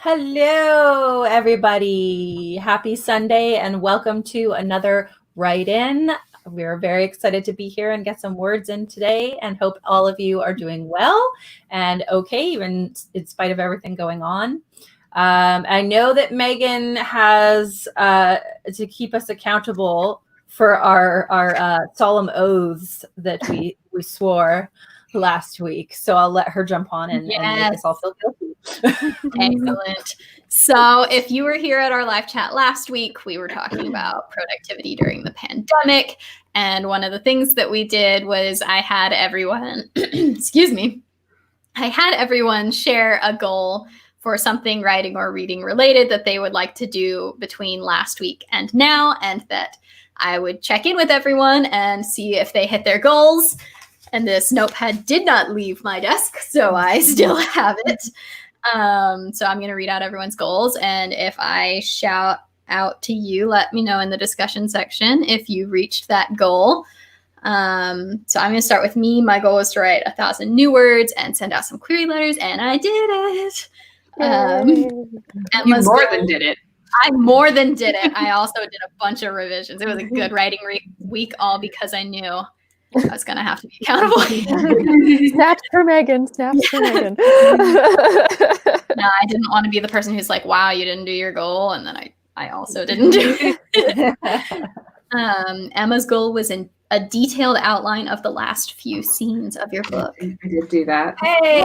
Hello, everybody. Happy Sunday and welcome to another write-in. We're very excited to be here and get some words in today and hope all of you are doing well and okay, even in spite of everything going on. I know that Megan has to keep us accountable for our solemn oaths that we swore last week. So I'll let her jump on and make us all feel guilty. Excellent. So if you were here at our live chat last week, we were talking about productivity during the pandemic. And one of the things that we did was I had everyone, I had everyone share a goal for something writing or reading related that they would like to do between last week and now, and that I would check in with everyone and see if they hit their goals. And this notepad did not leave my desk, so I still have it. So I'm going to read out everyone's goals. And if I shout out to you, let me know in the discussion section if you reached that goal. So I'm going to start with me. My goal was to write 1,000 new words and send out some query letters, and I did it. You more than did it. I more than did it. I also did a bunch of revisions. It was a good writing week, all because I knew I was going to have to be accountable. Snaps for Megan. Snaps for Megan. No, I didn't want to be the person who's like, wow, you didn't do your goal. And then I also didn't do it. Emma's goal was in a detailed outline of the last few scenes of your book. I did do that. Hey!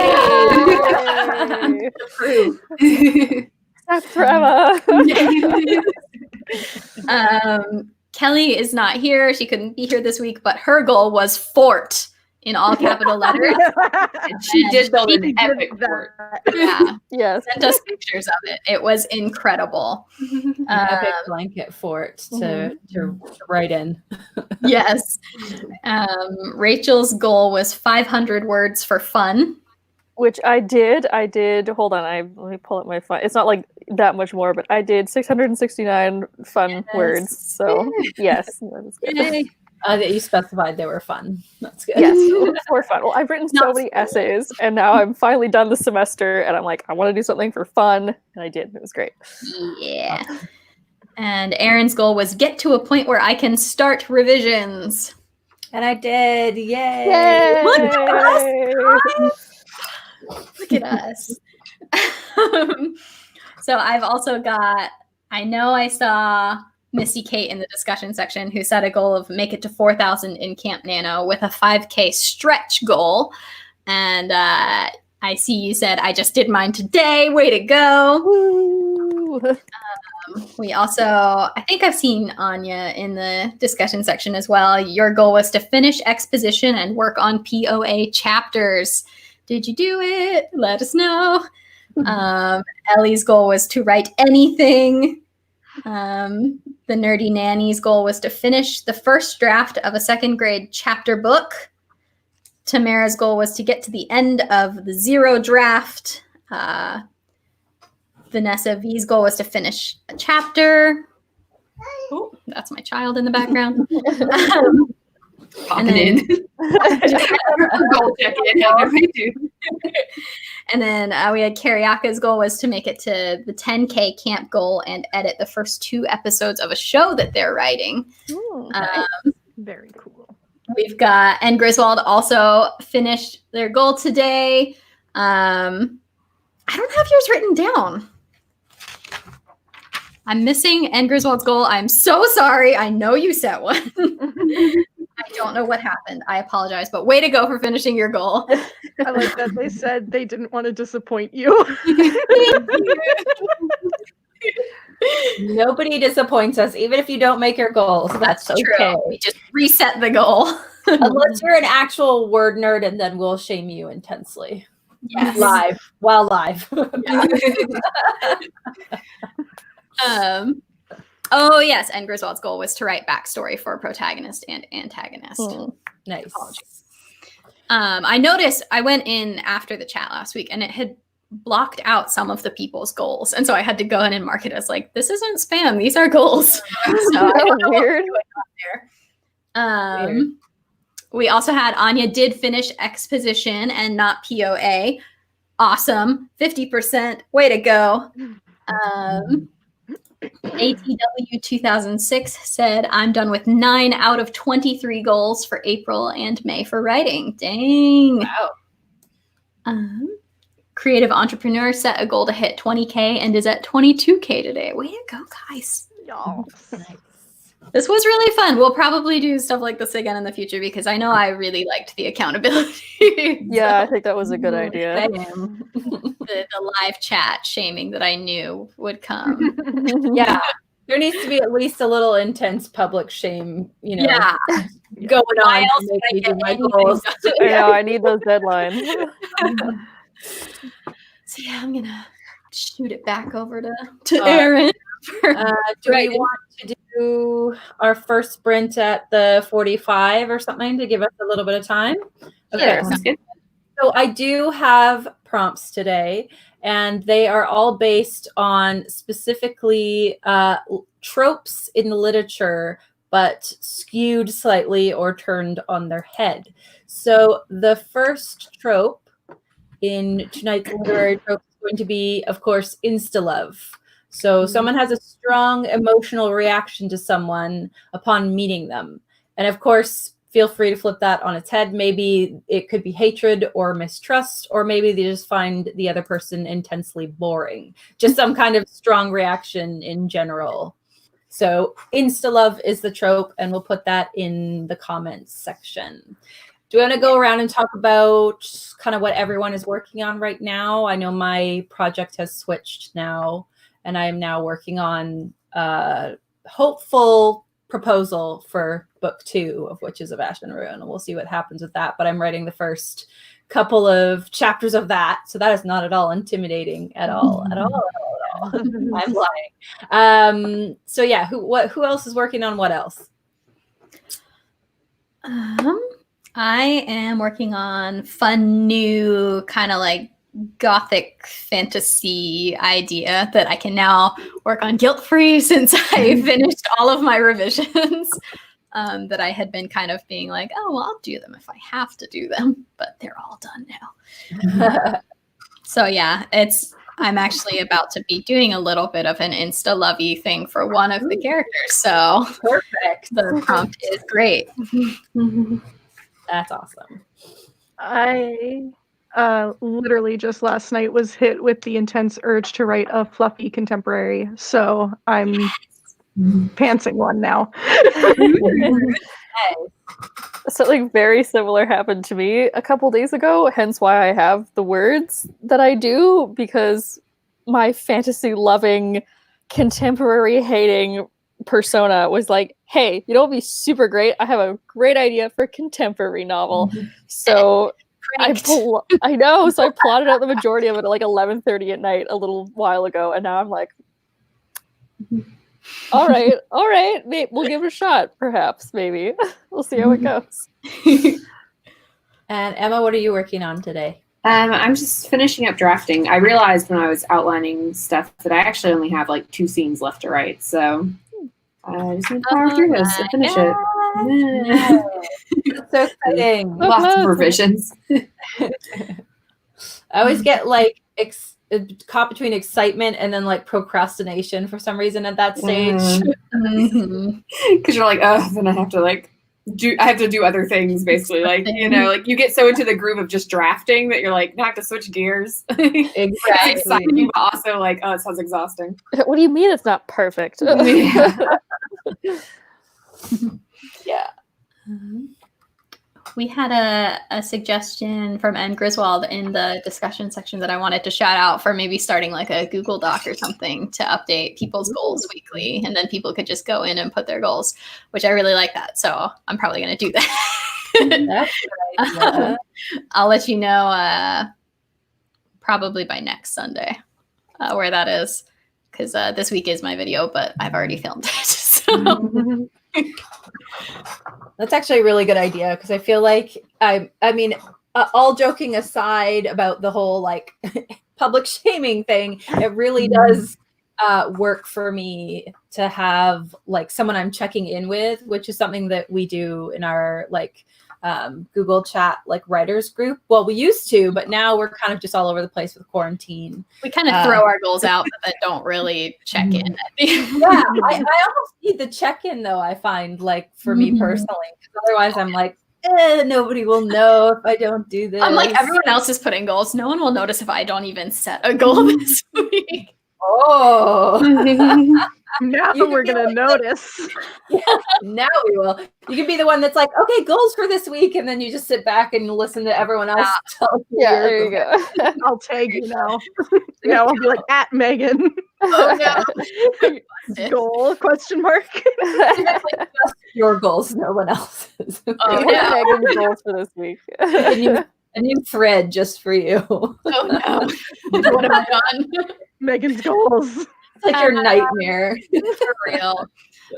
Snaps for Emma. Kelly is not here. She couldn't be here this week, but her goal was fort in all capital letters. She did build an epic fort. Yeah. Yes. Sent us pictures of it. It was incredible. Epic blanket fort to write in. Yes. Rachel's goal was 500 words for fun. Which I did. Hold on. Let me pull up my fun. It's not like that much more, but I did 669 fun words. So yes. That is good. That you specified they were fun. That's good. Yes, for fun. Well, I've written so many essays, and now I'm finally done the semester, and I'm like, I want to do something for fun, and I did. It was great. Yeah. And Erin's goal was get to a point where I can start revisions. And I did. Yay! Yay! Look at us! Look at us. So I've also got, I know I saw Missy Kate in the discussion section who set a goal of make it to 4,000 in Camp Nano with a 5K stretch goal. And I see you said, I just did mine today. Way to go. We also, I think I've seen Anya in the discussion section as well. Your goal was to finish exposition and work on POA chapters. Did you do it? Let us know. Ellie's goal was to write anything. The Nerdy Nanny's goal was to finish the first draft of a second grade chapter book. Tamara's goal was to get to the end of the 0 draft. Vanessa V's goal was to finish a chapter. Oh, that's my child in the background. Popping in. Goal check in. And then we had Karyaka's goal was to make it to the 10K camp goal and edit the first 2 episodes of a show that they're writing. Ooh, very cool. We've got, and Griswold also finished their goal today. I don't have yours written down. I'm missing Ann Griswold's goal. I'm so sorry. I know you set one. I don't know what happened. I apologize, but way to go for finishing your goal. I like that they said they didn't want to disappoint you. Nobody disappoints us, even if you don't make your goals. That's okay. True. We just reset the goal. Unless you're an actual word nerd, and then we'll shame you intensely. Yes. Live. Oh yes, and Griswold's goal was to write backstory for protagonist and antagonist. Nice. Apologies. I noticed I went in after the chat last week and it had blocked out some of the people's goals. And so I had to go in and mark it as like, this isn't spam. These are goals. So I don't know Weird. what's going on there. We also had Anya did finish exposition and not POA. Awesome. 50%. Way to go. ATW 2006 said, I'm done with 9 out of 23 goals for April and May for writing. Dang. Wow. Creative Entrepreneur set a goal to hit 20K and is at 22K today. Way to go, guys. Yes. This was really fun. We'll probably do stuff like this again in the future because I know I really liked the accountability. Yeah, I think that was a good idea. The live chat shaming that I knew would come. Yeah. There needs to be at least a little intense public shame, going Why on else to make would I me do get my anything goals. done? I know, I need those deadlines. So yeah, I'm gonna shoot it back over to Erin. Do we want to do our first sprint at the 45 or something to give us a little bit of time? Okay. Sounds good. So I do have prompts today, and they are all based on specifically tropes in the literature, but skewed slightly or turned on their head. So the first trope in tonight's literary trope is going to be, of course, insta-love. So someone has a strong emotional reaction to someone upon meeting them. And of course, feel free to flip that on its head. Maybe it could be hatred or mistrust, or maybe they just find the other person intensely boring. Just some kind of strong reaction in general. So insta-love is the trope, and we'll put that in the comments section. Do we want to go around and talk about kind of what everyone is working on right now? I know my project has switched now, and I am now working on a hopeful proposal for book 2 of Witches of Ash and Ruin, and we'll see what happens with that. But I'm writing the first couple of chapters of that, so that is not at all intimidating at all. I'm lying. So yeah, who else is working on what else? I am working on fun new kind of like gothic fantasy idea that I can now work on guilt-free since I finished all of my revisions that I had been kind of being like, oh, well, I'll do them if I have to do them, but they're all done now. So yeah, I'm actually about to be doing a little bit of an insta-lovey thing for one of the characters. So perfect. The prompt is great. That's awesome. I literally just last night was hit with the intense urge to write a fluffy contemporary, so I'm pantsing one now. Something very similar happened to me a couple days ago, hence why I have the words that I do, because my fantasy-loving, contemporary-hating persona was like, hey, you know what would be super great? I have a great idea for a contemporary novel. So I know, so I plotted out the majority of it at like 11:30 at night a little while ago, and now I'm like, all right, we'll give it a shot, perhaps, maybe. We'll see how it goes. And Emma, what are you working on today? I'm just finishing up drafting. I realized when I was outlining stuff that I actually only have like 2 scenes left to write, so I just need to power through this and finish it. Yeah. That's so exciting. Lots of revisions. I always get like caught between excitement and then like procrastination for some reason at that stage. Because you're like, oh, then I have to do other things, basically. Like, like you get so into the groove of just drafting that you're like, now I have to switch gears. Exactly. It's exciting, but also like, oh, it sounds exhausting. What do you mean it's not perfect? Yeah. We had a suggestion from Anne Griswold in the discussion section that I wanted to shout out for maybe starting like a Google Doc or something to update people's goals weekly. And then people could just go in and put their goals, which I really like that. So I'm probably going to do that. That's a good idea. I'll let you know probably by next Sunday where that is. Because this week is my video, but I've already filmed it. So. That's actually a really good idea, because I feel like I mean, all joking aside about the whole like public shaming thing, it really does work for me to have like someone I'm checking in with, which is something that we do in our like Google Chat like writers group. Well, we used to, but now we're kind of just all over the place with quarantine. We kind of throw our goals out, but then don't really check in. Yeah, I almost need the check-in though. I find like for me personally, because otherwise I'm like, nobody will know if I don't do this. I'm like, everyone else is putting goals. No one will notice if I don't even set a goal this week. Oh, Now we're going to notice. Yeah, now we will. You can be the one that's like, okay, goals for this week. And then you just sit back and listen to everyone else tell you. Yeah, there you go. I'll tag you now. Now I'll be like, at Megan. Oh no. Goal, question mark. Just your goals, no one else's. Oh, What no. are Megan's goals for this week? A new thread just for you. Oh no. What have I done? Megan's goals. It's like your nightmare. For real.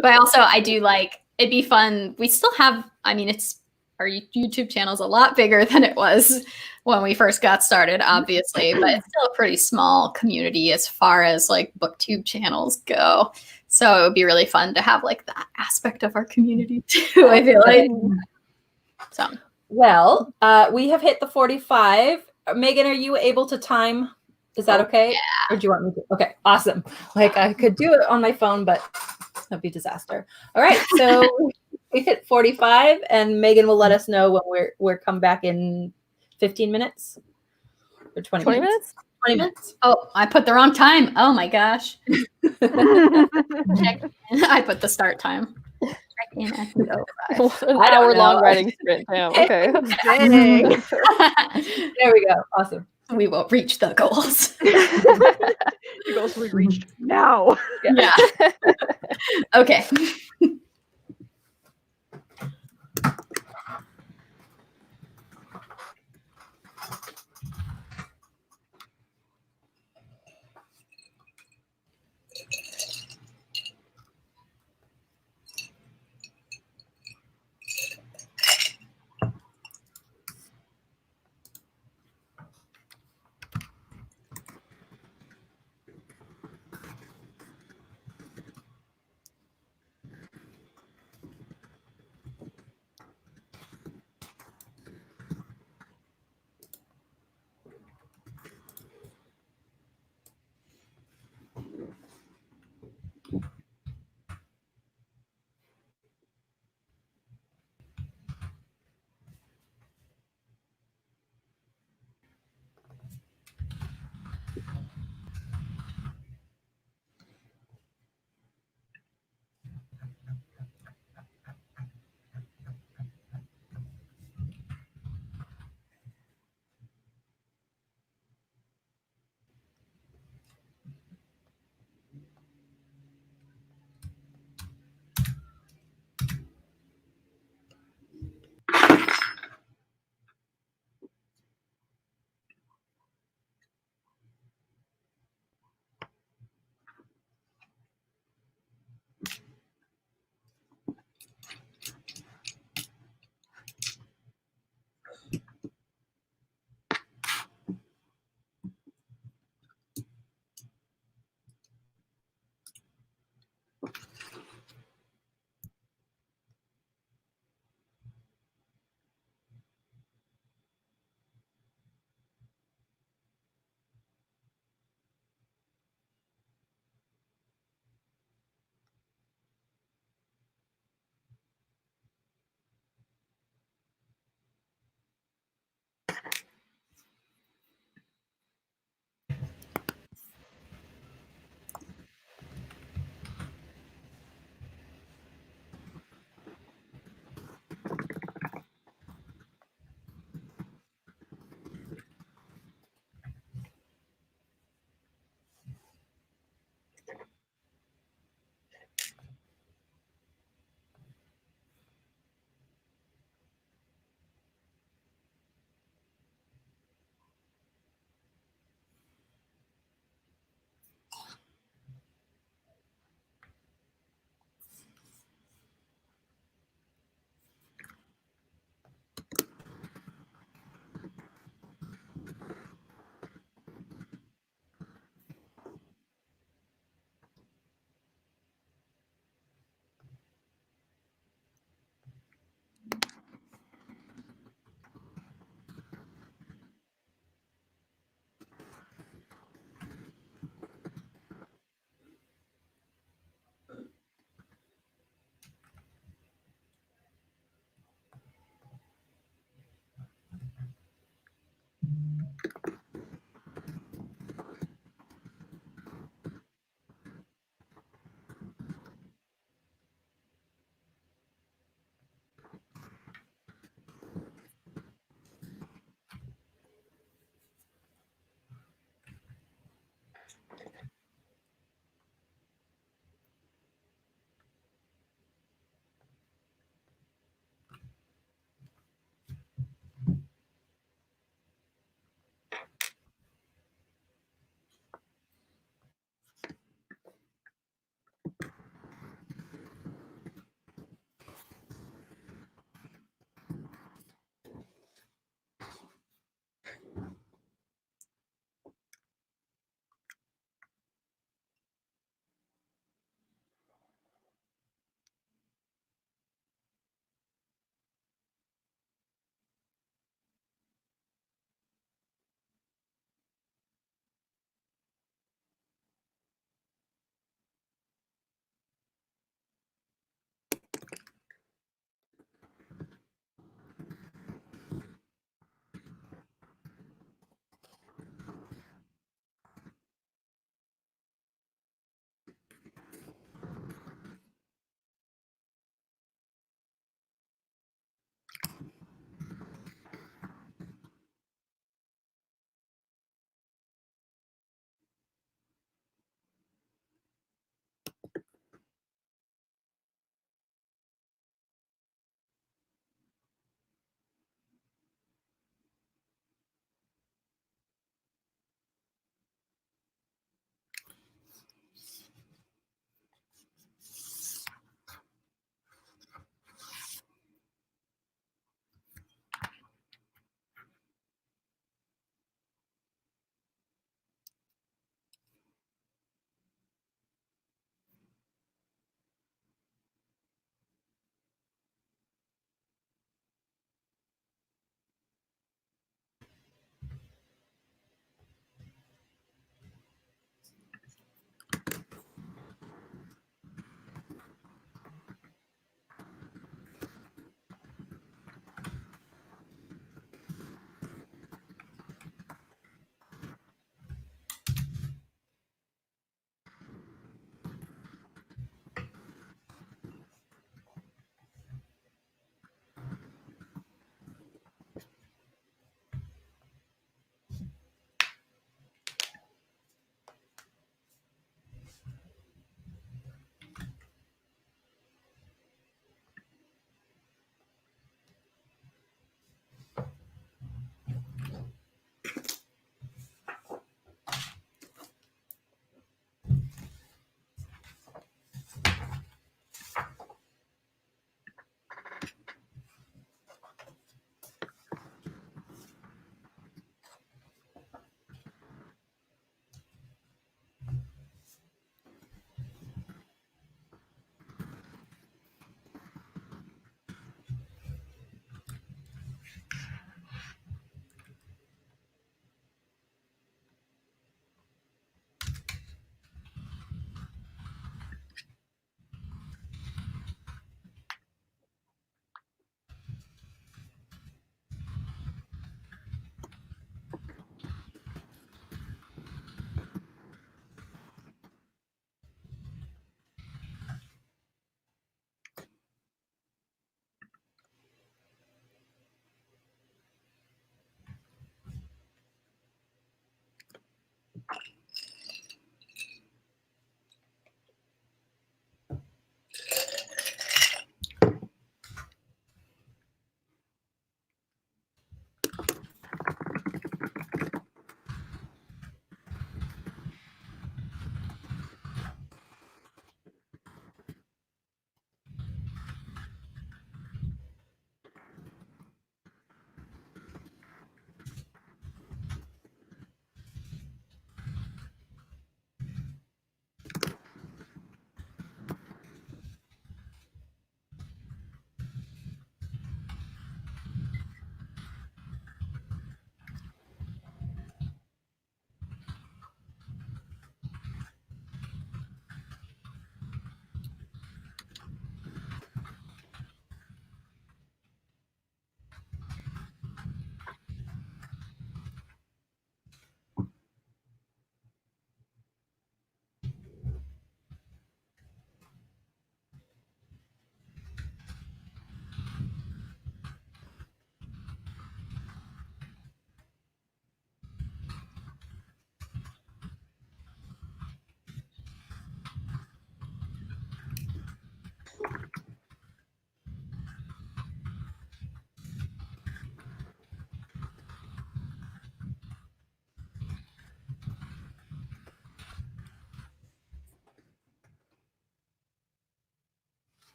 But also, I do like, it'd be fun. We still have, I mean, our YouTube channel's a lot bigger than it was when we first got started, obviously, but it's still a pretty small community as far as like booktube channels go. So it would be really fun to have like that aspect of our community too, I feel like. So. Well, we have hit the 45. Megan, are you able to time? Is that okay? Yeah. Or do you want me to? Okay, awesome. Like I could do it on my phone, but that'd be a disaster. All right, so we hit 45, and Megan will let us know when we're come back in 15 minutes or 20 minutes. 20 minutes. Oh, I put the wrong time. Oh my gosh. Check. I put the start time. Check in at the 05. An hour-long writing sprint. Damn. Okay. Dang. There we go. Awesome. We will reach the goals. The goals will be reached now. Yeah. Okay.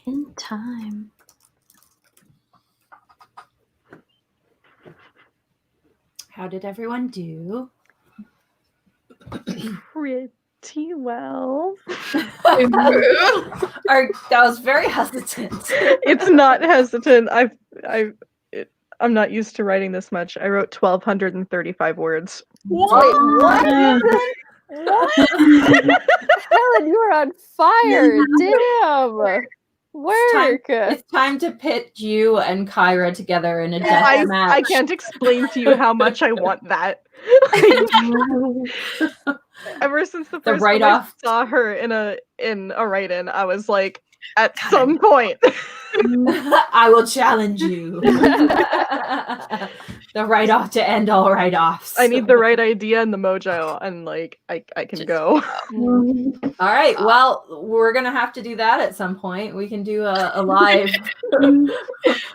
In time. How did everyone do? Pretty well. That was very hesitant. It's not hesitant. I'm not used to writing this much. I wrote 1,235 words. What? What? Helen, you are on fire. Damn. Work. It's time to pitch you and Kyra together in a death match. I can't explain to you how much I want that. Ever since the first time I saw her in a write-in, I was like, at some point, I will challenge you. The write-off to end all write-offs. I need the right idea and the mojo, and like I can go. All right. Well, we're gonna have to do that at some point. We can do a live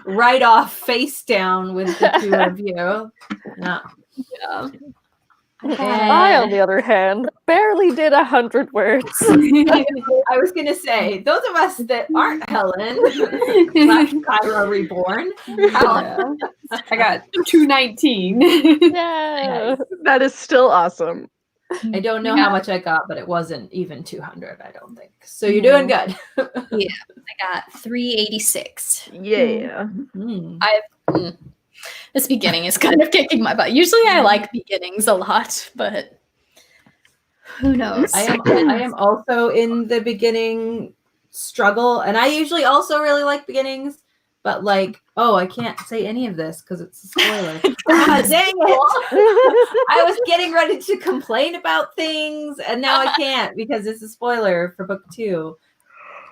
write-off face down with the two of you. Yeah. I, on the other hand, barely did 100 words. I was gonna say, those of us that aren't Helen, Kyra Reborn, I got 219. Yeah. That is still awesome. I don't know how much I got, but it wasn't even 200, I don't think. So you're doing good. Yeah, I got 386. Yeah. This beginning is kind of kicking my butt. Usually I like beginnings a lot, but who knows? I am also in the beginning struggle, and I usually also really like beginnings, but like, I can't say any of this because it's a spoiler. Ah, dang it! I was getting ready to complain about things, and now I can't because it's a spoiler for book 2.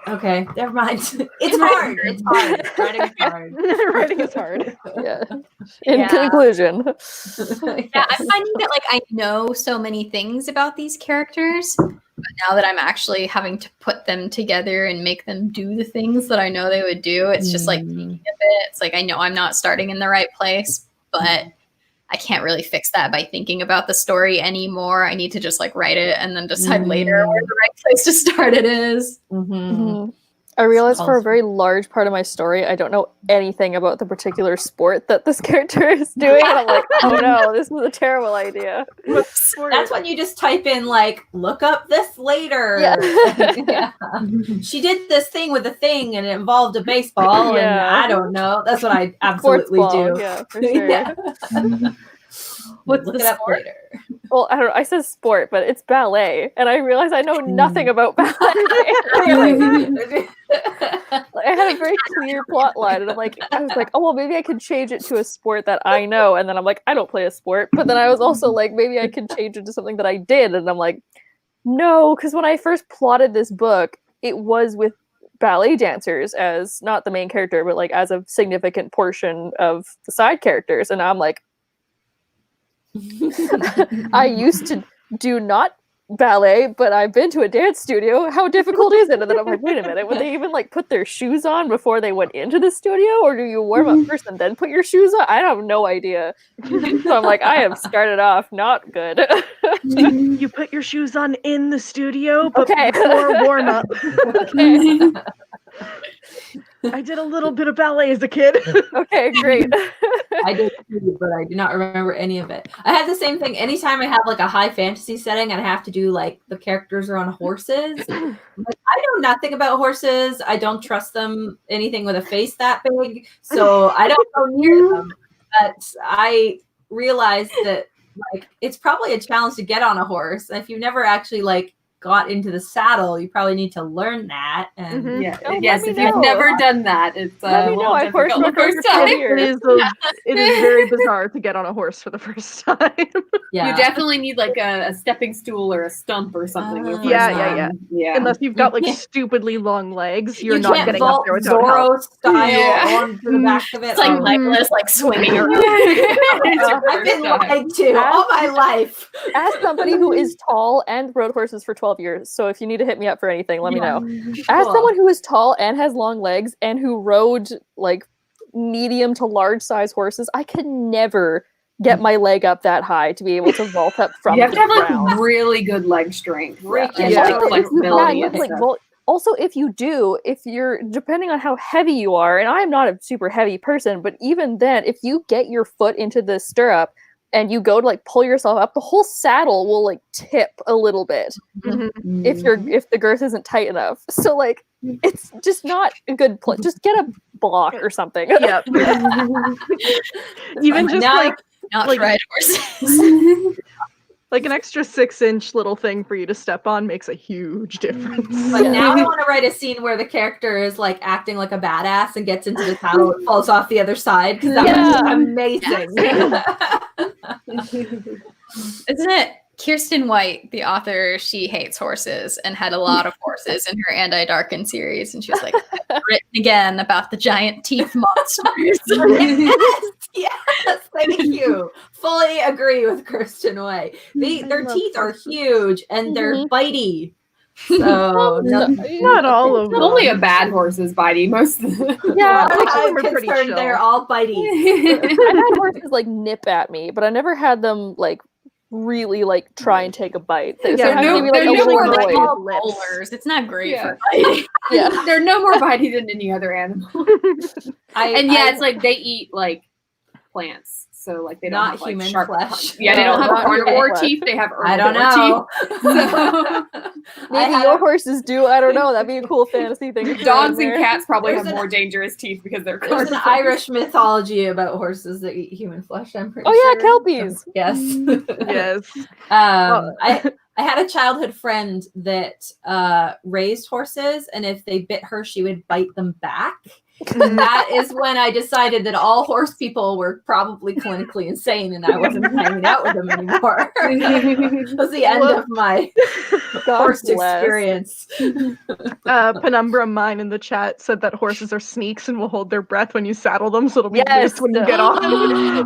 Okay, never mind. It's hard. It's hard. Writing is hard. Writing is hard. Yeah. In conclusion. Yeah, I'm finding that like I know so many things about these characters, but now that I'm actually having to put them together and make them do the things that I know they would do, it's just like thinking of it. It's like I know I'm not starting in the right place, but I can't really fix that by thinking about the story anymore. I need to just like write it and then decide later where the right place to start it is. I realized for a very large part of my story, I don't know anything about the particular sport that this character is doing. And I'm like, oh no, this is a terrible idea. That's when you just type in like, look up this later. Yeah. She did this thing with a thing and it involved a baseball and I don't know. That's what I absolutely do. Yeah, for sure. Look it up later. Well, I don't know. I said sport, but it's ballet, and I realized I know nothing about ballet. I had a very clear plot line, and I was like, oh well, maybe I could change it to a sport that I know, and then I'm like, I don't play a sport, but then I was also like, maybe I could change it to something that I did, and I'm like, no, because when I first plotted this book, it was with ballet dancers as not the main character, but like as a significant portion of the side characters, and I'm like, I used to do not ballet, but I've been to a dance studio. How difficult is it? And then I'm like, wait a minute, would they even like put their shoes on before they went into the studio, or do you warm up first and then put your shoes on? I have no idea. So I'm like, I have started off not good. You put your shoes on in the studio, but before warm up. Okay. I did a little bit of ballet as a kid. Okay, great. I did too, but I do not remember any of it. I had the same thing. Anytime I have like a high fantasy setting and I have to do like the characters are on horses, like, I know nothing about horses. I don't trust them anything with a face that big, so I don't go near them. But I realized that like it's probably a challenge to get on a horse. If you've never actually like got into the saddle, you probably need to learn that. And yes, if you've never done that, it's difficult the first time. It is very bizarre to get on a horse for the first time. Yeah, you definitely need like a stepping stool or a stump or something. Yeah. Unless you've got like stupidly long legs, you're not can't getting up there without Zorro help. style onto the back of it. It's like Legolas like swinging around. I've been lied to all my life. As somebody who is tall and rode horses for 12 years, so if you need to hit me up for anything, let me know. As someone who is tall and has long legs and who rode like medium to large size horses, I could never get my leg up that high to be able to vault up from. You have to have ground. like really good leg strength, Yeah. flexibility. Like also, if you're depending on how heavy you are, and I'm not a super heavy person, but even then, if you get your foot into the stirrup and you go to like pull yourself up, the whole saddle will like tip a little bit if the girth isn't tight enough. So like it's just not a good place. Just get a block or something. Yeah. Even just Now- like Not like- ride horses. an extra 6-inch little thing for you to step on makes a huge difference. But now I want to write a scene where the character is like acting like a badass and gets into the saddle and falls off the other side because that was amazing. Isn't it? Kirsten White, the author, she hates horses and had a lot of horses in her Anti-Darken series. And she was like, I've written again about the giant teeth monsters. Yes, thank you. Fully agree with Kirsten White. Their teeth are huge and they're bitey. So Not all of them. Only a bad horse is bitey. Most of them. Yeah, I'm are pretty concerned chill. they're all bitey. I've had horses like nip at me, but I never had them like really like try and take a bite. They Yeah, have no- maybe like they're a no little more like annoyed. All rollers. It's not great Yeah. for biting. Yeah. They're no more bitey than any other animal. It's like they eat like plants. So like they don't Not have like human sharp flesh. Yeah, they don't have Not carnivore human teeth. They have I don't herbivore know. teeth. Maybe your horses do. I don't know. That'd be a cool fantasy thing. to throw Dogs in and there. cats probably There's have an- more dangerous teeth because they're There's an carnivores. Irish mythology about horses that eat human flesh, I'm pretty Oh sure. yeah, kelpies. Yes. Yes. I had a childhood friend that raised horses, and if they bit her, she would bite them back. And that is when I decided that all horse people were probably clinically insane, and I wasn't hanging out with them anymore. That was the end of my God horse bless. experience. Penumbra mine in the chat said that horses are sneaks and will hold their breath when you saddle them, so it'll be Yes. loose when you get off.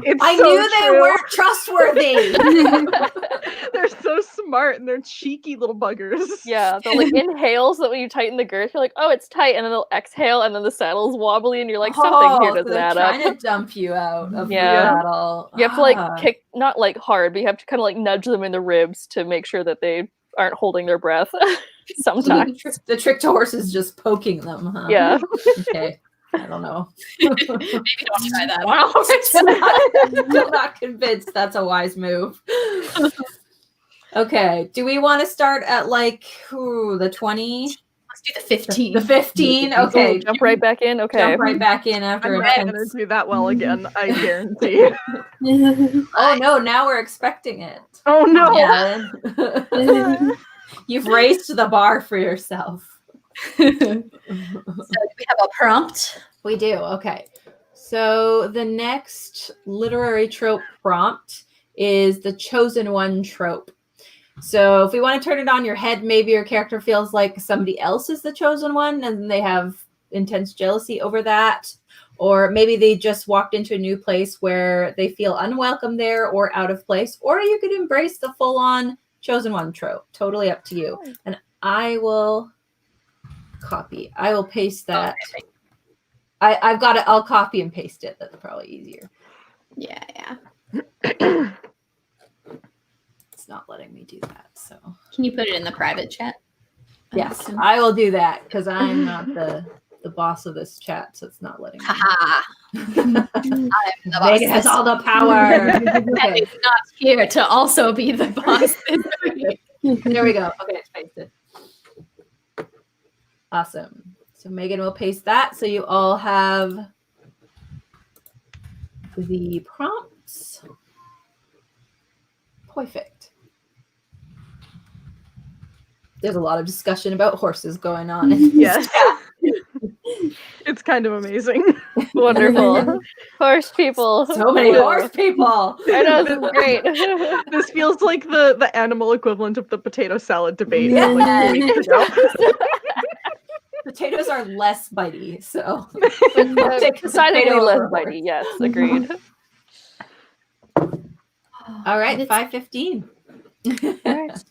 It's I so knew they true. weren't trustworthy. They're so smart and they're cheeky little buggers. Yeah, they'll like inhale so that when you tighten the girth, you're like, oh, it's tight, and then they'll exhale, and then the saddle's wobbly, and you're like, something here so doesn't they're add up. trying to dump you out of Yeah. the saddle. You have to like kick, not like hard, but you have to kind of like nudge them in the ribs to make sure that they aren't holding their breath. Sometimes. The trick to horse is just poking them, huh? Yeah. Okay. I don't know. Maybe don't try that on a horse. I'm not convinced that's a wise move. Okay. Do we want to start at like the 20? Let's do the 15. The 15? Okay. Ooh, jump right back in. Okay. Jump right back in after I'm a not gonna tense- do that well again, I guarantee. Oh no, now we're expecting it. Oh no! Yeah. You've raised the bar for yourself. So do we have a prompt? We do. Okay. So the next literary trope prompt is the chosen one trope. So if we want to turn it on your head, maybe your character feels like somebody else is the chosen one and they have intense jealousy over that. Or maybe they just walked into a new place where they feel unwelcome there or out of place. Or you could embrace the full-on chosen one trope. Totally up to you. And I will copy. I will paste that. Okay. I've got it. I'll copy and paste it. That's probably easier. Yeah. It's not letting me do that. So Can you put it in the private chat? yes, I will do that because I'm not the boss of this chat, so it's not letting me. Haha. I'm the boss. Megan has all the power. And Okay, is not here to also be the boss. there we go. Okay, it's pasted. Awesome. So Megan will paste that. So you all have the prompts. Perfect. There's a lot of discussion about horses going on. In this Yes. chat. It's kind of amazing. Wonderful. Horse people. So many horse people. I know, this is great. This feels like the animal equivalent of the potato salad debate. Yes. Like 2 weeks ago. Potatoes are less bitey, so Decidedly potato less over horse. bitey, yes, agreed. all right, 5:15. Alright.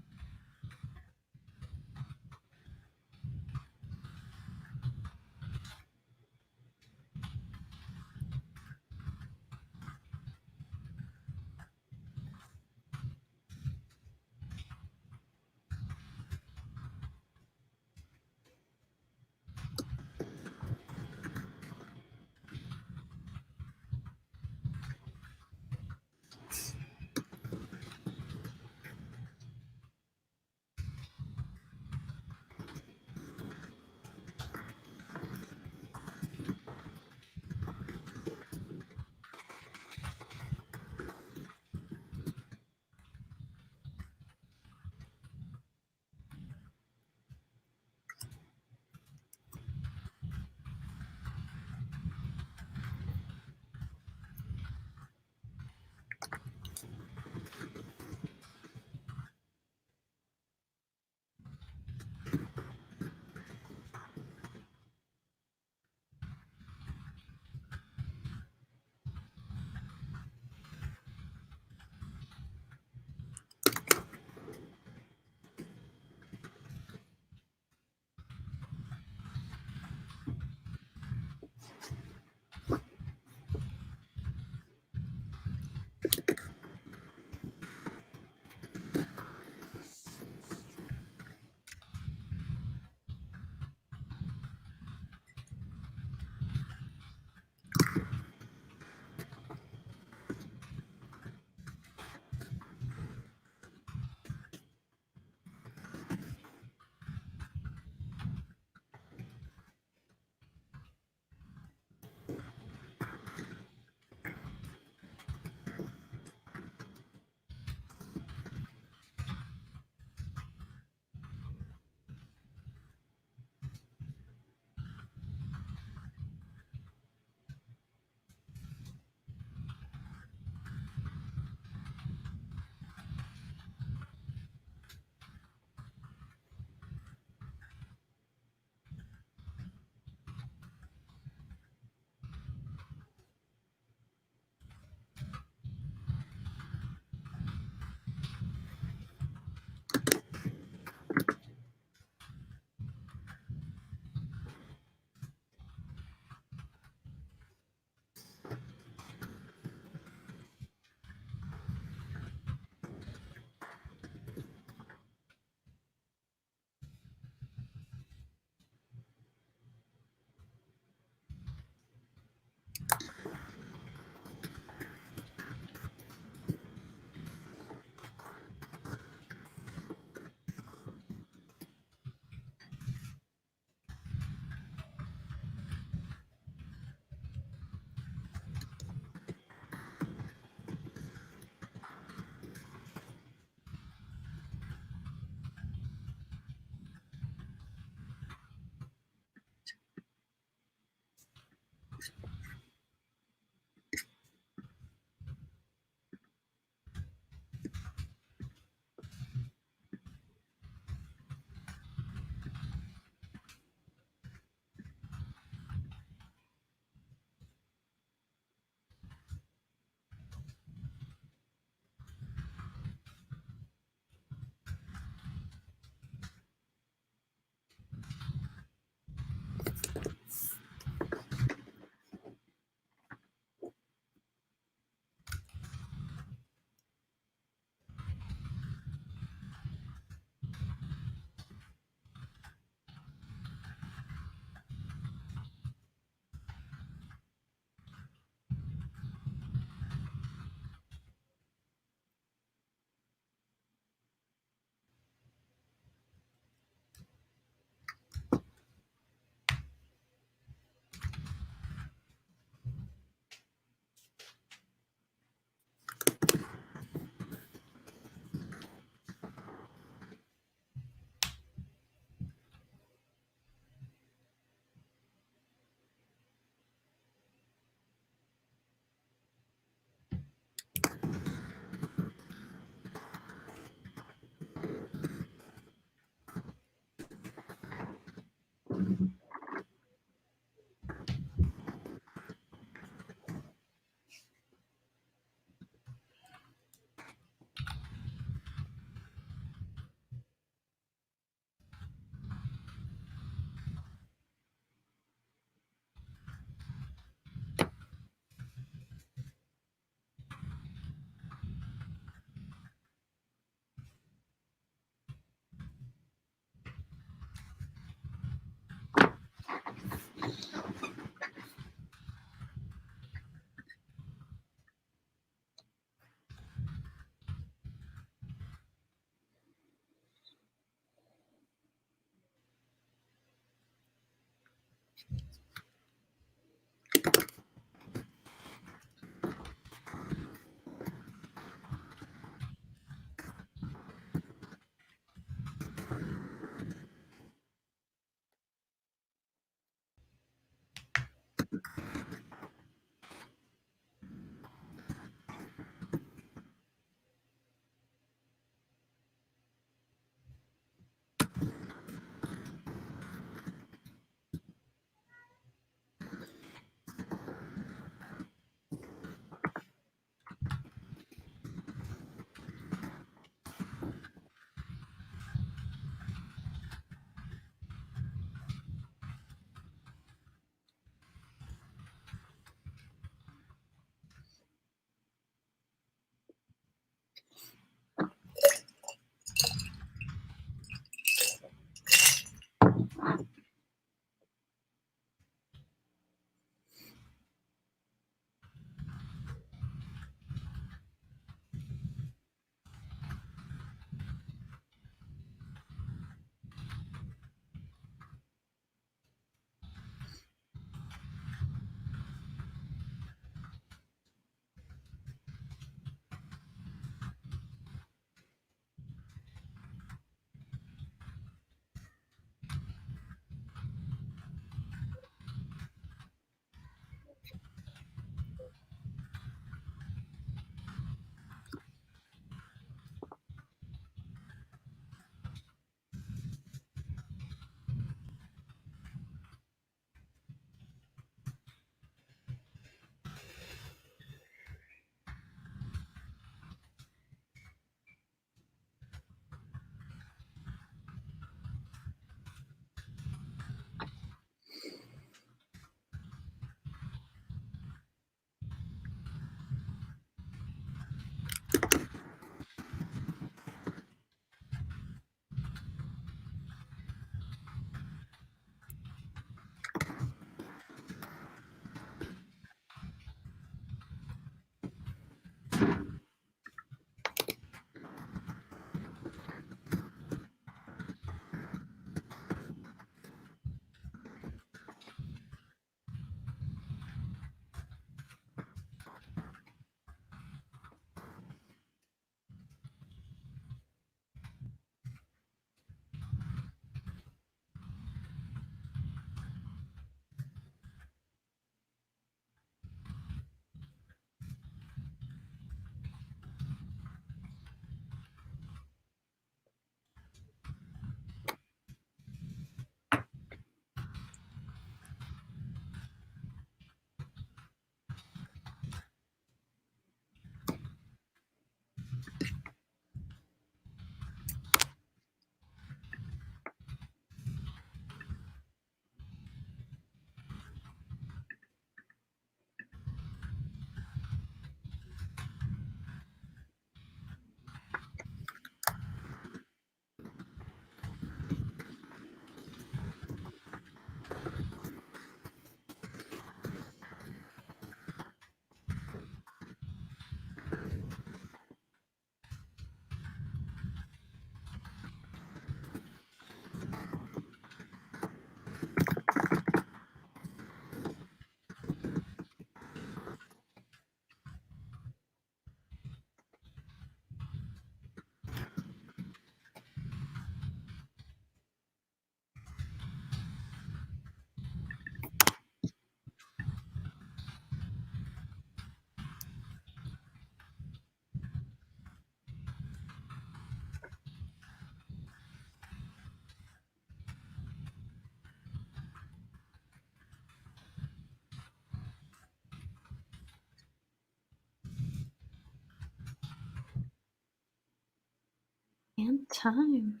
And time.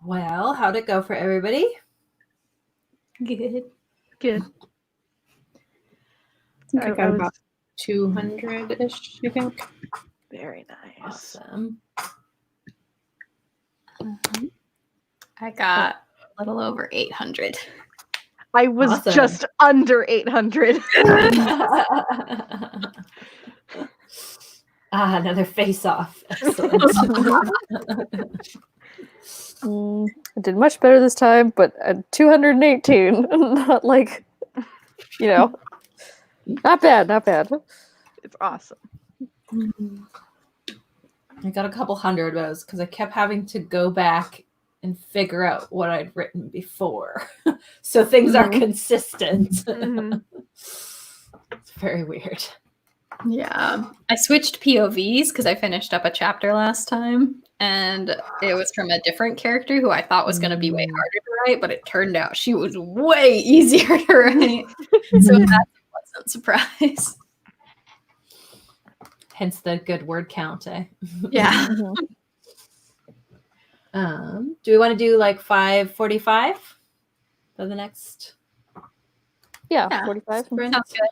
Well, how'd it go for everybody? Good. Good. I think I got was about 200-ish, I think. very nice. Awesome. I got a little over 800. I was Awesome. just under 800. Another face-off. Excellent. I did much better this time, but at 218, not like, not bad, not bad. It's awesome. I got a couple hundred, but it was because I kept having to go back and figure out what I'd written before. So things are consistent. It's very weird. Yeah. I switched POVs because I finished up a chapter last time, and it was from a different character who I thought was going to be way harder to write, but it turned out she was way easier to write. So that's a pleasant surprise. Hence the good word count, eh? Yeah. Do we want to do like 5:45 for the next? Yeah, Yeah. 45. Sounds good.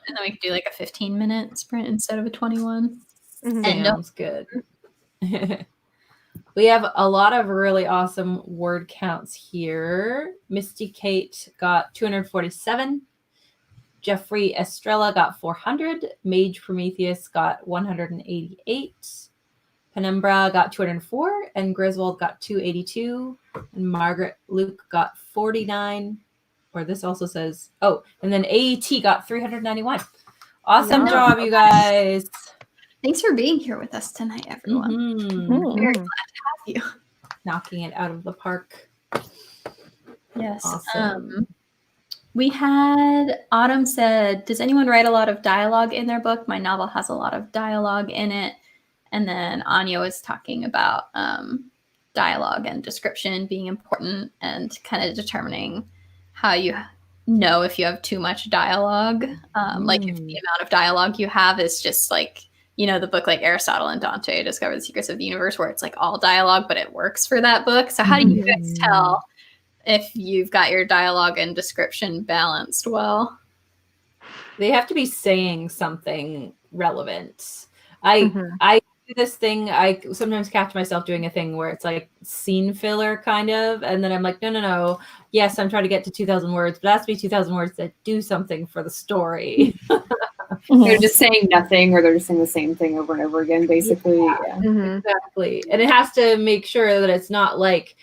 And then we could do like a 15-minute sprint instead of a 21. Sounds good. We have a lot of really awesome word counts here. Misty Kate got 247. Jeffrey Estrella got 400. Mage Prometheus got 188. Penumbra got 204. And Griswold got 282. And Margaret Luke got 49. Or this also says, and then AET got 391. Awesome job, you guys. Thanks for being here with us tonight, everyone. Very glad to have you. Knocking it out of the park. Yes. Awesome. We had Autumn said, does anyone write a lot of dialogue in their book? My novel has a lot of dialogue in it. And then Anya was talking about dialogue and description being important and kind of determining how you know if you have too much dialogue. Like if the amount of dialogue you have is just like, the book like Aristotle and Dante Discover the Secrets of the Universe, where it's like all dialogue, but it works for that book. So how do you guys tell if you've got your dialogue and description balanced well? They have to be saying something relevant. I do this thing. I sometimes catch myself doing a thing where it's like scene filler kind of, and then I'm like, no. Yes, I'm trying to get to 2,000 words, but it has to be 2,000 words that do something for the story. They're just saying nothing, or they're just saying the same thing over and over again, basically. Yeah. Exactly. And it has to make sure that it's not like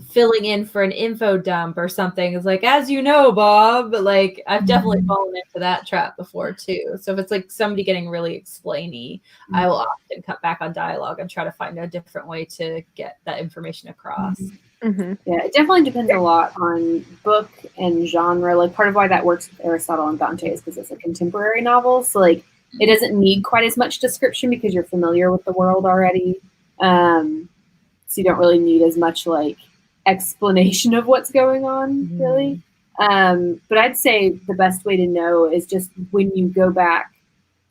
filling in for an info dump or something. It's like, as you know, Bob, like I've definitely fallen into that trap before too. So if it's like somebody getting really explainy, I will often cut back on dialogue and try to find a different way to get that information across. Yeah, it definitely depends a lot on book and genre. Like part of why that works with Aristotle and Dante is because it's a contemporary novel. So like it doesn't need quite as much description because you're familiar with the world already. So you don't really need as much like explanation of what's going on, really. But I'd say the best way to know is just when you go back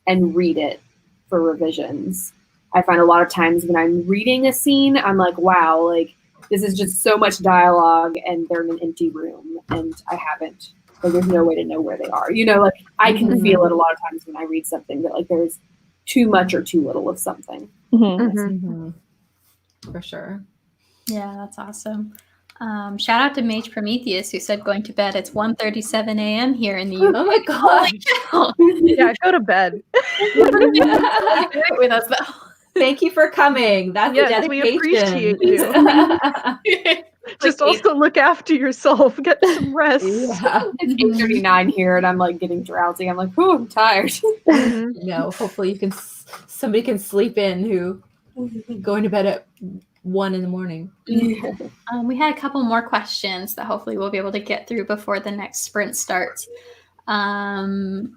and read it for revisions. I find a lot of times when I'm reading a scene, I'm like, wow, like this is just so much dialogue and they're in an empty room and I haven't, like there's no way to know where they are. Like I can feel it a lot of times when I read something that like there's too much or too little of something. For sure. Yeah, that's awesome. Shout out to Mage Prometheus who said going to bed. It's 1:37 a.m. here in the UK. Oh my gosh. Yeah, go to bed. With us though. Thank you for coming. That's a dedication. We appreciate you. Just also look after yourself. Get some rest. Yeah. It's 8:39 here and I'm like getting drowsy. I'm like, oh, I'm tired. No, hopefully somebody can sleep in who going to bed at 1 in the morning. We had a couple more questions that hopefully we'll be able to get through before the next sprint starts. Both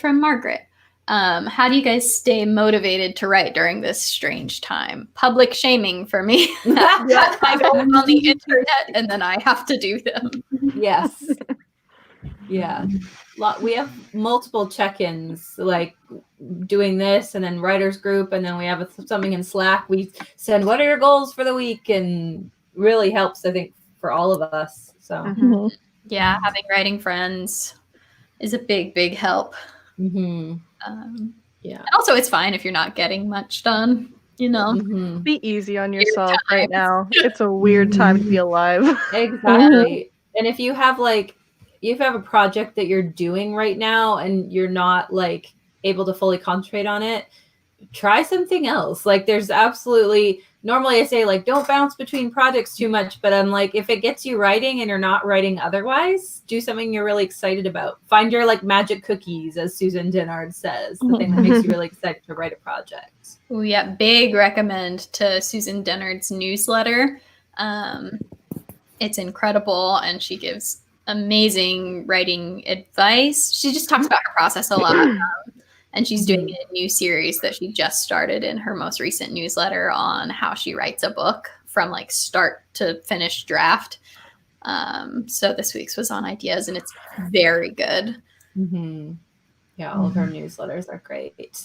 from Margaret. How do you guys stay motivated to write during this strange time? Public shaming for me. I go on the internet and then I have to do them. Yes. Yeah. We have multiple check-ins, like doing this and then writers group. And then we have something in Slack. We send, what are your goals for the week? And really helps, I think, for all of us. So yeah, having writing friends is a big, big help. Yeah. Also, it's fine if you're not getting much done, Be easy on yourself right now. It's a weird time to be alive. Exactly. And if you have a project that you're doing right now and you're not like able to fully concentrate on it, try something else. Like there's absolutely, normally I say like don't bounce between projects too much, but I'm like, if it gets you writing and you're not writing otherwise, do something you're really excited about. Find your like magic cookies, as Susan Dennard says, the thing that makes you really excited to write a project. Oh yeah, big recommend to Susan Dennard's newsletter. It's incredible, and she gives amazing writing advice. She just talks about her process a lot. And she's doing a new series that she just started in her most recent newsletter on how she writes a book from like start to finish draft. So this week's was on ideas, and it's very good. Yeah, all of her newsletters are great.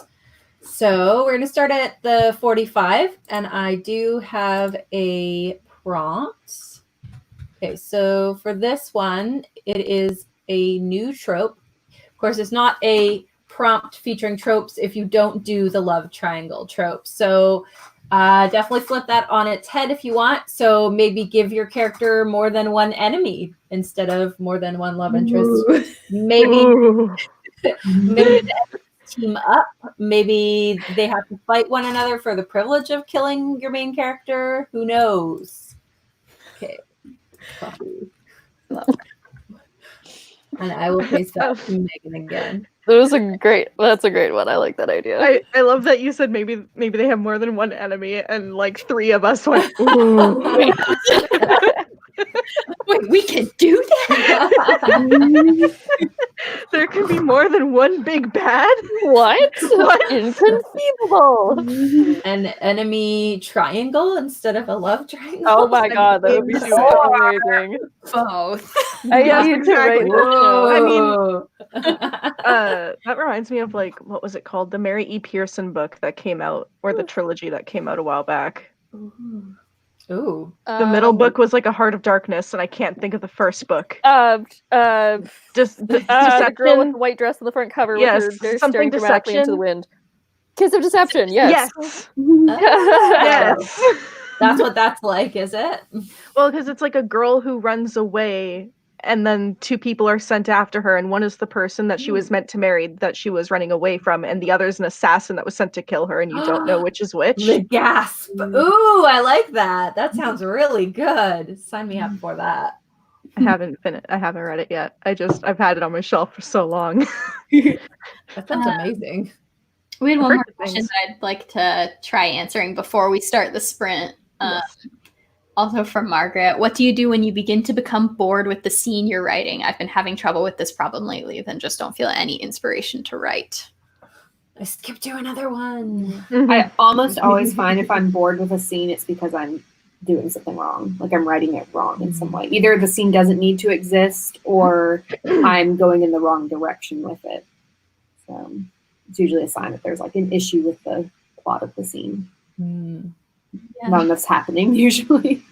So we're going to start at the 45, and I do have a prompt. Okay, so for this one, it is a new trope. Of course, it's not a prompt featuring tropes if you don't do the love triangle trope. So definitely flip that on its head if you want. So maybe give your character more than one enemy instead of more than one love interest. Maybe the team up. Maybe they have to fight one another for the privilege of killing your main character. Who knows? Okay. And I will paste that to Megan again. That's a great one. I like that idea. I love that you said maybe they have more than one enemy, and like 3 of us went, ooh. Wait, we can do that? There can be more than one big bad? What? Inconceivable. An enemy triangle instead of a love triangle. Oh my god, that would be so amazing. Both. I need to write this down. That reminds me of like, what was it called? The Mary E. Pearson book that came out, or the trilogy that came out a while back. Ooh. The middle book was like A Heart of Darkness, and I can't think of the first book. The girl with the white dress on the front cover with her staring something dramatically into the Deception. wind. Kiss of Deception, yes. Yes. Yes. That's what that's like, is it? Well, because it's like a girl who runs away, and then 2 people are sent after her, and one is the person that she was meant to marry that she was running away from, and the other is an assassin that was sent to kill her, and you don't know which is which. The gasp. Ooh, I like that. That sounds really good. Sign me up for that. I haven't read it yet. I've had it on my shelf for so long. That sounds amazing. We had one more question that I'd like to try answering before we start the sprint. Also from Margaret, what do you do when you begin to become bored with the scene you're writing? I've been having trouble with this problem lately, then just don't feel any inspiration to write. I skipped to another one. I almost always find if I'm bored with a scene, it's because I'm doing something wrong. Like I'm writing it wrong in some way. Either the scene doesn't need to exist, or I'm going in the wrong direction with it. So it's usually a sign that there's like an issue with the plot of the scene. Not enough happening usually.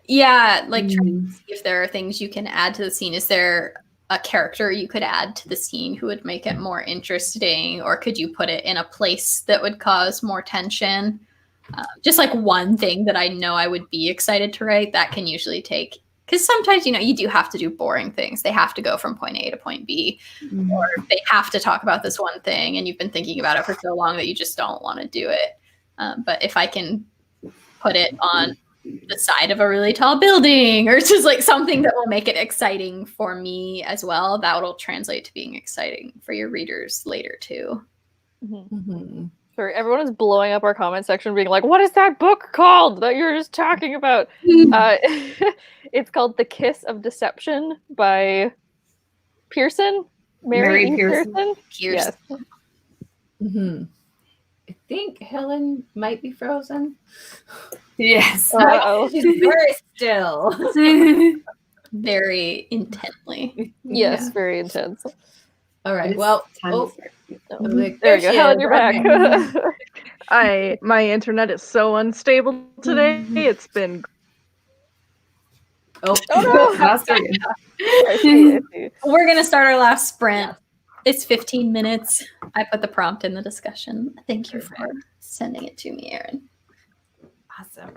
Yeah, like trying to see if there are things you can add to the scene. Is there a character you could add to the scene who would make it more interesting, or could you put it in a place that would cause more tension? Just like one thing that I know I would be excited to write that can usually take, because sometimes, you do have to do boring things. They have to go from point A to point B, or they have to talk about this one thing and you've been thinking about it for so long that you just don't want to do it. But if I can put it on the side of a really tall building, or just like something that will make it exciting for me as well, that will translate to being exciting for your readers later too. Sorry, everyone is blowing up our comment section being like, what is that book called that you're just talking about? It's called The Kiss of Deception by Pearson. Mary E. Pearson. Yes. I think Helen might be frozen. Yes. She's very still. Very intently. Yes, very intense. All right. Well, there we go. Helen, you're back. My internet is so unstable today. It's been. Oh no! We're gonna start our last sprint. It's 15 minutes. I put the prompt in the discussion. Thank you for sending it to me, Erin. Awesome.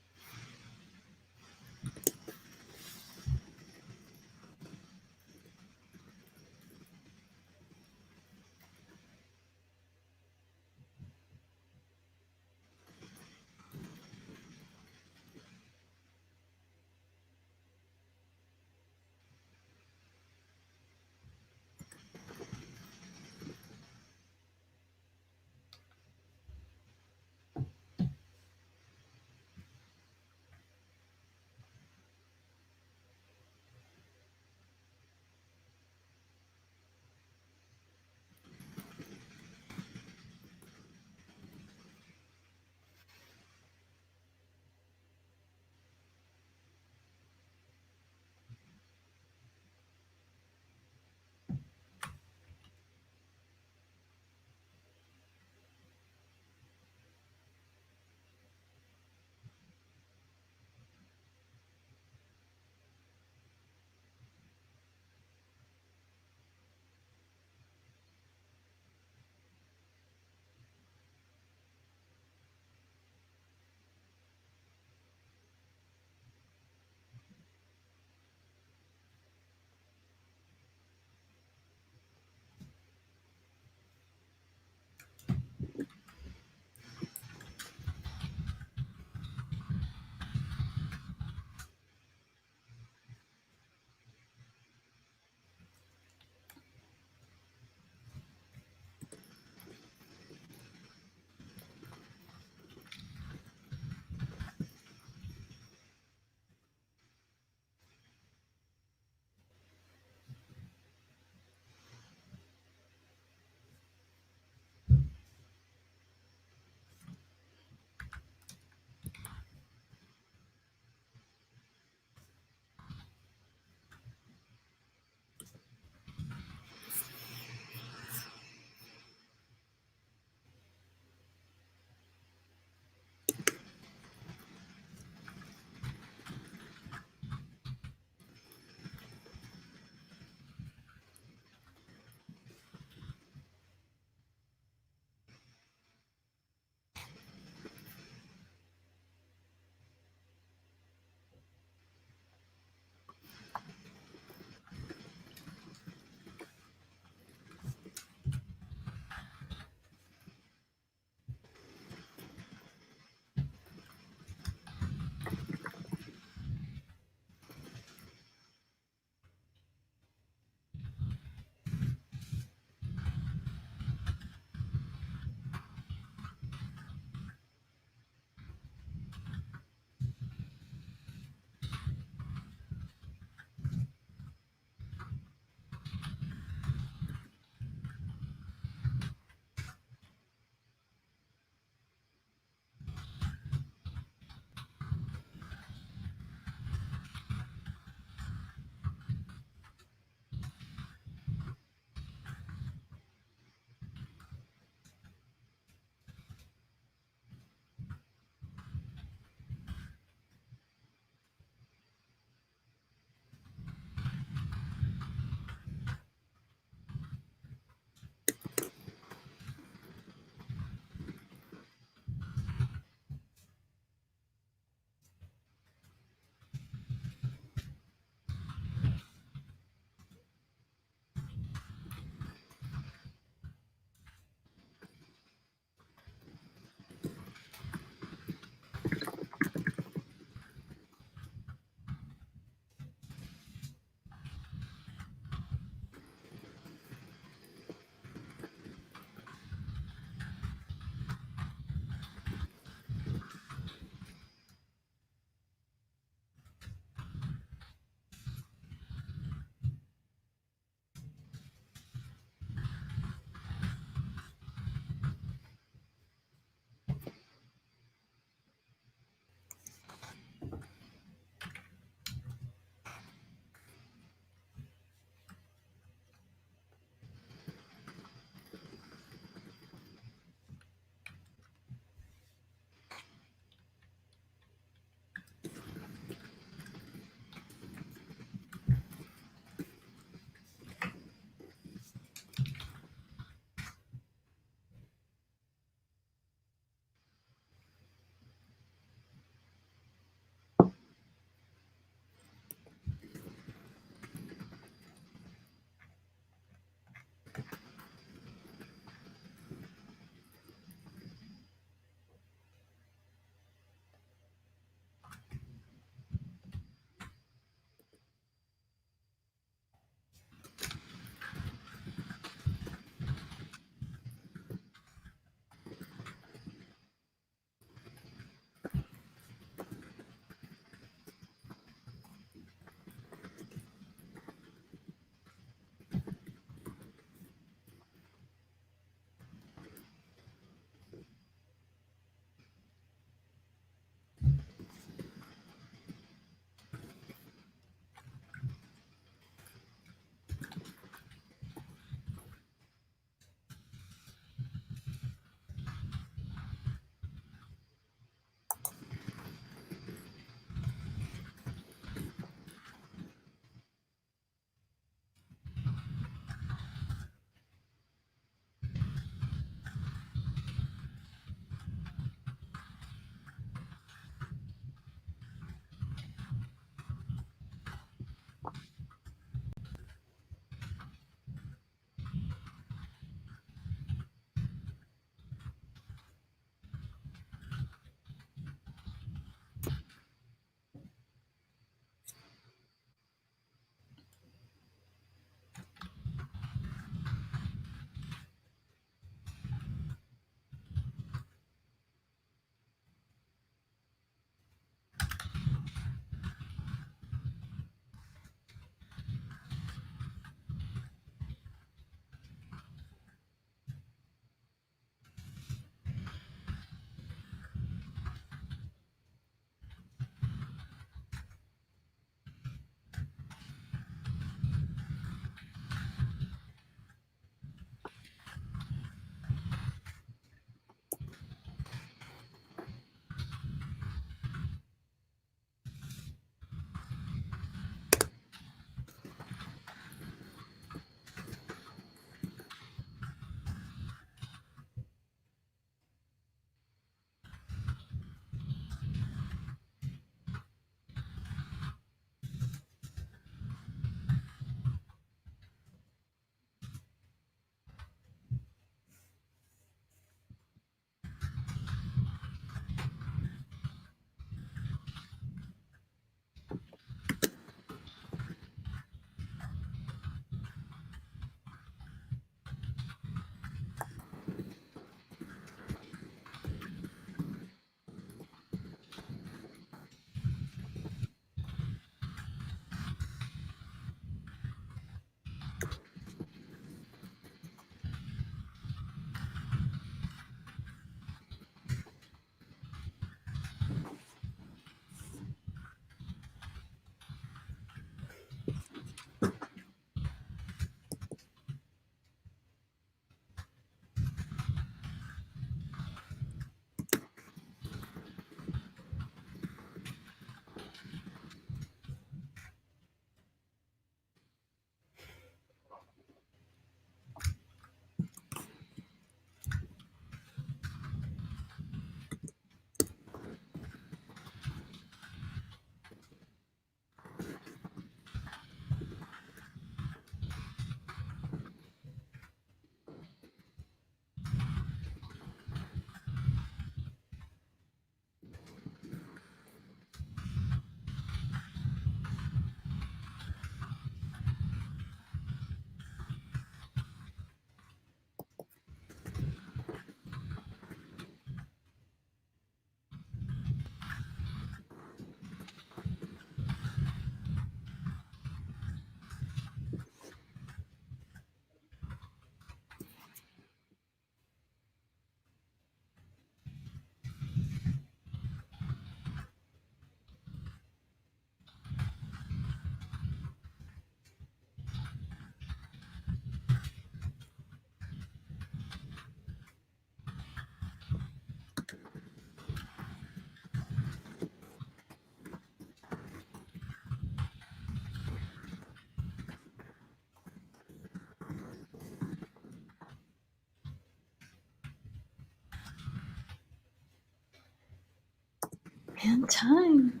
And time.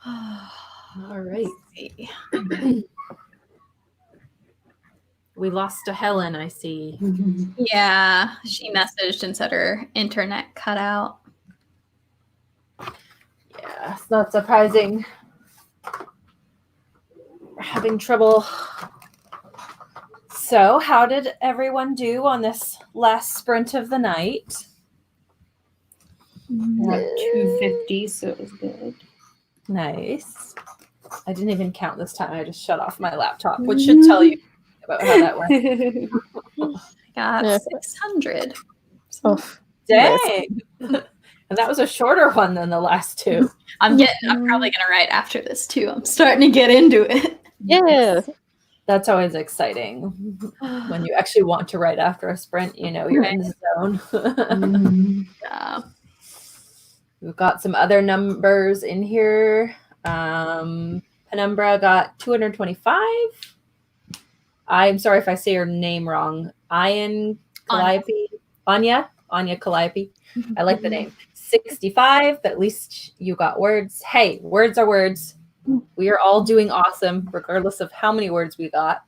All right. See. We lost a Helen, I see. Yeah, she messaged and said her internet cut out. Yeah, it's not surprising. We're having trouble. So, how did everyone do on this last sprint of the night? We're at 250, so it was good. Nice. I didn't even count this time. I just shut off my laptop, which should tell you about how that went. Got Yeah. 600. Oh, Dang. And that was a shorter one than the last two. I'm probably gonna write after this too. I'm starting to get into it. yeah. That's always exciting. When you actually want to write after a sprint, you know you're in the zone. Yeah. We've got some other numbers in here. Penumbra got 225. I'm sorry if I say your name wrong. Anya Calliope. I like the name. 65, but at least you got words. Hey, words are words. We are all doing awesome, regardless of how many words we got.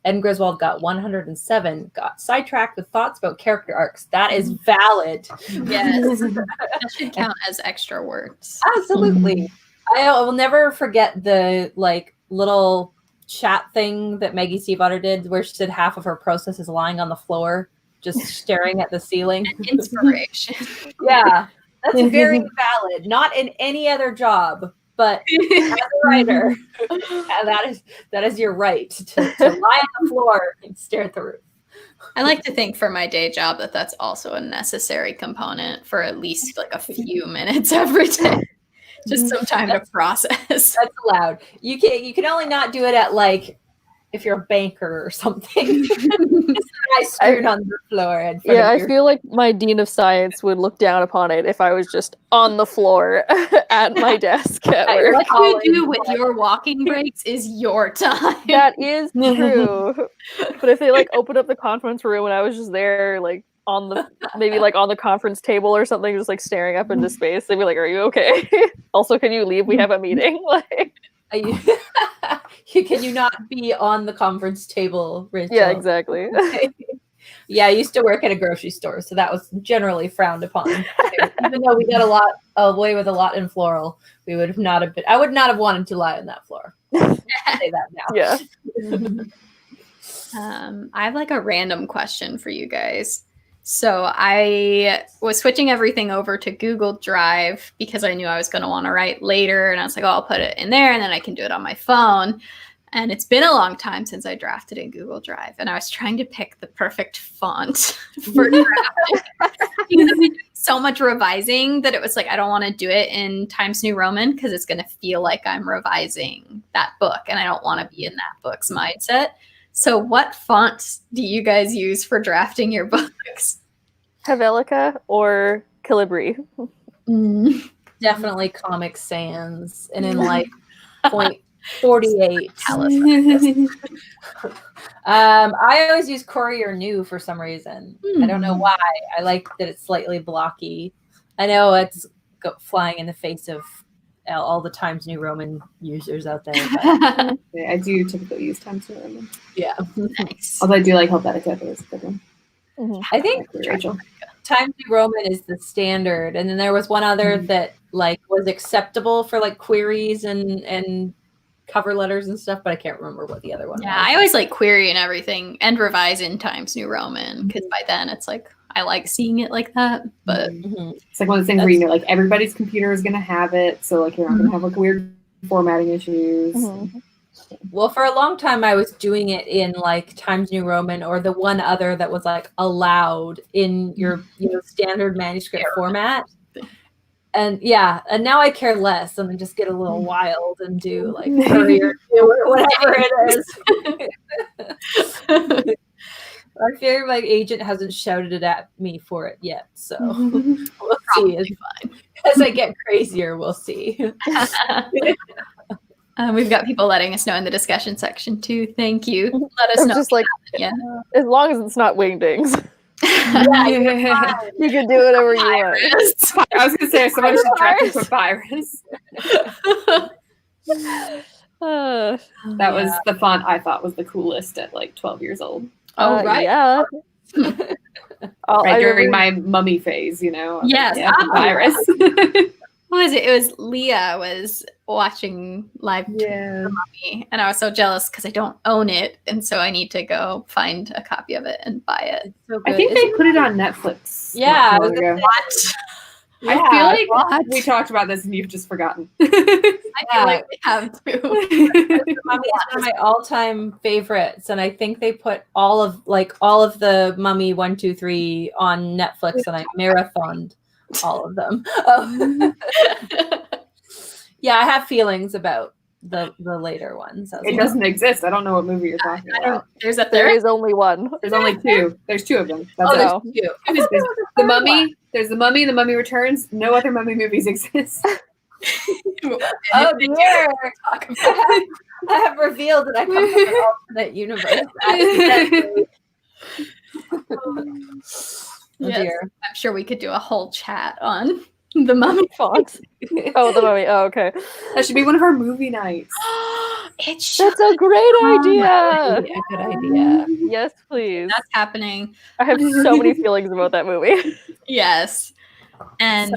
Ed Griswold got 107, got sidetracked with thoughts about character arcs. That is valid. Yes. That should count as extra words. Absolutely. I will never forget the little chat thing that Maggie Seabotter did where she said half of her process is lying on the floor, just staring at the ceiling. Inspiration. Yeah, that's very valid. Not in any other job, but as a writer, that is your right to lie on the floor and stare at the roof. I like to think for my day job that that's also a necessary component for at least like a few minutes every day. Just some time to process. That's allowed. You can only not do it at if you're a banker or something. I screwed on the floor. I feel like my dean of science would look down upon it if I was just on the floor at my desk at work. What you do with your walking breaks is your time. That is true. But if they open up the conference room and I was just there on the conference table or something, just staring up into space, they'd be like, "Are you okay? Also, can you leave? We have a meeting." Can you not be on the conference table, Rachel? Yeah, exactly. Yeah, I used to work at a grocery store, so that was generally frowned upon. Even though we got away with a lot in floral, I would not have wanted to lie on that floor. I'll say that now. Yeah. I have a random question for you guys. So I was switching everything over to Google Drive because I knew I was going to want to write later. And I was like, I'll put it in there and then I can do it on my phone. And it's been a long time since I drafted in Google Drive. And I was trying to pick the perfect font for drafting. Because I've been doing so much revising that it was I don't want to do it in Times New Roman because it's going to feel like I'm revising that book. And I don't want to be in that book's mindset. So what fonts do you guys use for drafting your books? Havelica or Calibri? Definitely Comic Sans. And in point 48. I always use Courier New for some reason. I don't know why. I like that it's slightly blocky. I know it's flying in the face of all the Times New Roman users out there. But Yeah, I do typically use Times New Roman. yeah. Nice. Although I do like Helvetica, but it's a good one. I think Rachel. Times New Roman is the standard. And then there was one other that was acceptable for queries and cover letters and stuff, but I can't remember what the other one was. I always query and everything and revise in Times New Roman because by then it's I like seeing it like that. But it's one of those things where everybody's computer is going to have it, so you're not going to have weird formatting issues. Well, for a long time I was doing it in Times New Roman or the one other that was allowed in your standard manuscript format. And and now I care less and I just get a little wild and do Courier or whatever it is. I fear my agent hasn't shouted it at me for it yet, so we'll see. As I get crazier, we'll see. We've got people letting us know in the discussion section too. Thank you. Let us I'm know. just like, Yeah. as long as it's not wingdings, you can do whatever you want. I was gonna say someone should draft a papyrus. That was the font I thought was the coolest at like 12 years old. Oh, right. Yeah. Right during my mummy phase, you know. Yes, yeah, papyrus. What was it? It was Leah was watching live Yeah. Mummy, and I was so jealous because I don't own it, and so I need to go find a copy of it and buy it. So I think they put it on Netflix. Yeah, not too long ago. What? I feel like what? we talked about this and you've just forgotten. I feel like we have to. Mummy is one of my all-time favorites, and I think they put all of the Mummy 1, 2, 3 on Netflix, and I marathoned all of them. Yeah, I have feelings about the later ones. It doesn't exist. I don't know what movie you're talking about. There is only one. There's only two. There's two of them. That's there's it. two. There's the Mummy. There's the Mummy. The Mummy Returns. No other Mummy movies exist. Oh dear! I have revealed that I come from an alternate universe. Oh dear! I'm sure we could do a whole chat on the Mummy font. Oh, the Mummy. Oh, okay. That should be one of our movie nights. That's a great idea. A good idea. Yes, please. That's happening. I have so many feelings about that movie. Yes, and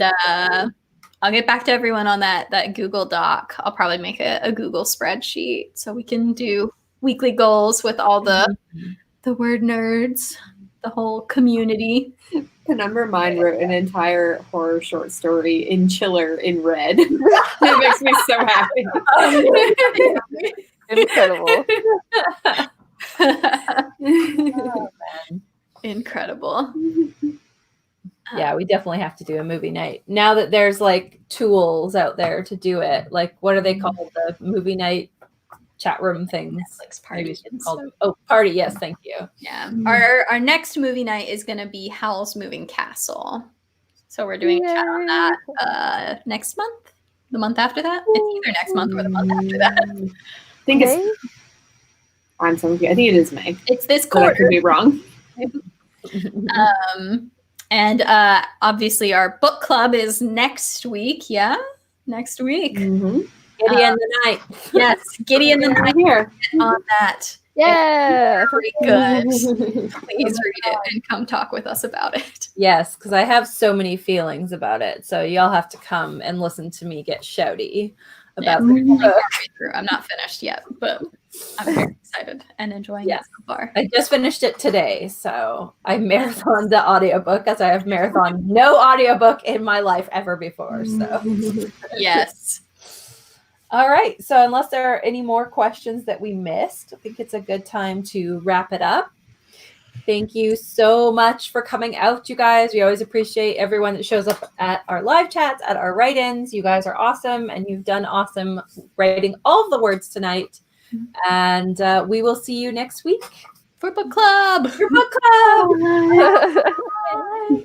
I'll get back to everyone on that Google Doc. I'll probably make a Google spreadsheet so we can do weekly goals with all the word nerds, the whole community. Penumbra Mine wrote an entire horror short story in Chiller in red. It makes me so happy. Incredible. Oh, Incredible. Yeah, we definitely have to do a movie night. Now that there's like tools out there to do it, like what are they called? The movie night chat room things. Netflix party. Party. Yes, thank you. Yeah. Our next movie night is going to be Howl's Moving Castle. So we're doing a chat on that next month, the month after that. It's either next month or the month after that. I think it's. I'm so confused. I think it is May. It's this But I quarter. could be wrong. And obviously our book club is next week. Yeah, next week. Mm-hmm. Giddy in the night. Yes, Giddy in the night. Here. On that. Yeah. Very good. Please read it and come talk with us about it. Yes, because I have so many feelings about it. So y'all have to come and listen to me get shouty about the book. I'm not finished yet, but I'm very excited and enjoying it so far. I just finished it today, so I marathoned the audiobook as I have marathoned no audiobook in my life ever before. So yes. All right. So unless there are any more questions that we missed, I think it's a good time to wrap it up. Thank you so much for coming out, you guys. We always appreciate everyone that shows up at our live chats, at our write-ins. You guys are awesome, and you've done awesome writing all of the words tonight. And we will see you next week For book club. for book club. Bye.